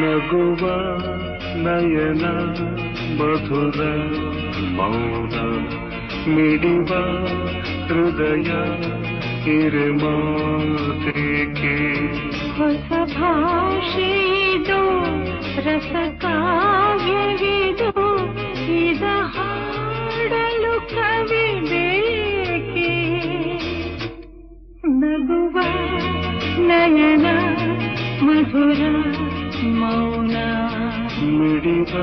ನಗುವ ನಯನ ಮಧುರ ಮೌನ ಮಿಡಿವ ಹೃದಯ ಹಿರಿಮಾತೆಗೆ ಹೊಸ ಭಾಷೆಯಿದು ರಸ ಕಾವ್ಯವಿದು ಇದ ಹಾಡಲು ಕವಿ ಬೇಕೆ ನಗುವ ನಯನ ಮಧುರ ಮೌನ ಮಿಡಿವ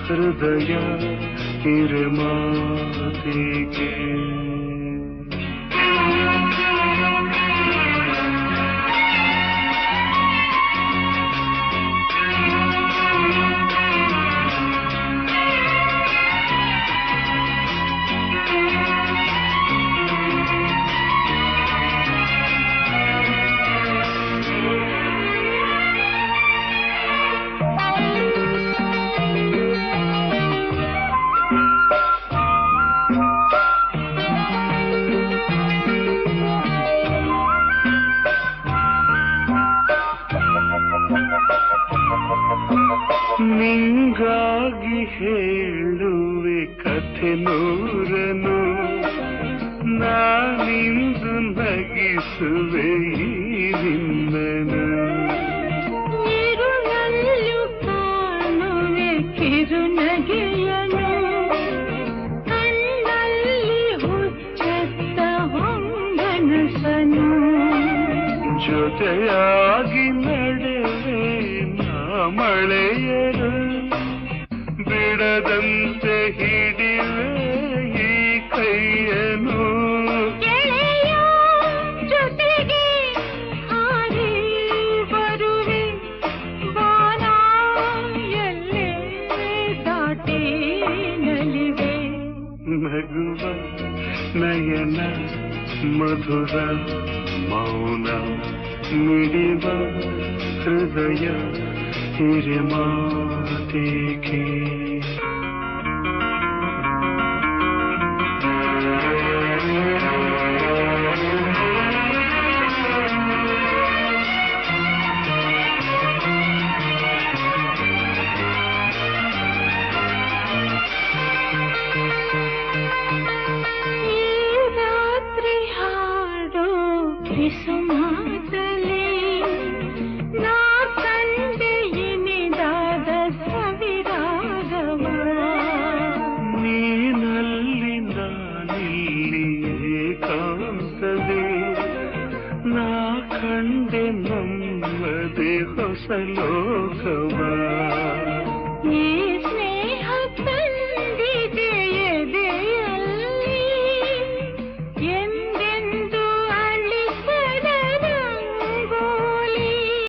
ಹೃದಯ ಹಿರಿಮಾತೆಗೆ ನಿಂಗಾಗಿ ಹೇಳುವೆ ಕಥೆ ನೂರನು ನಾನಿಂದು ನಗಿಸುವೆ ನಿನ್ನನು ಇರುಳಲ್ಲೂ ಕಾಣುವೆ ಕಿರುನಗೆಯನು ಕಣ್ಣಲ್ಲಿ ಹುಚ್ಚೆತ್ತ ಹೊಂಗನಸನು ಜೊತೆಯಾಗಿ ನಡೆವೆ ಮಳೆಯರು ಬಿಡದಂತೆ ಹಿಡಿವೆ ಈ ಕೈಯನು ಗೆಳೆಯ ಜೊತೆಗೆ ಹಾರಿ ಬರುವೆ ಬಾನ ಎಲ್ಲೇ ದಾಟಿ ನಲಿವೆ ನಗುವ ನಯನ ಮಧುರ ಮೌನ ಮಿಡಿವ ಹೃದಯ ಹಿರಿಮಾತೆಗೆ ಈ ರಾತ್ರಿ ಹಾಡೋ ಕಿಸುಮಾತಲಿ ನಾ ಕಂಡೆ ಇನಿದಾದ ಸವಿರಾಗವ ನೀನಲ್ಲಿ ನಾನಿಲ್ಲಿ ಏಕಾಂತದೆ ನಾ ಕಂಡೆ ನಮ್ಮದೇ ಹೊಸ ಲೋಕವ ಈ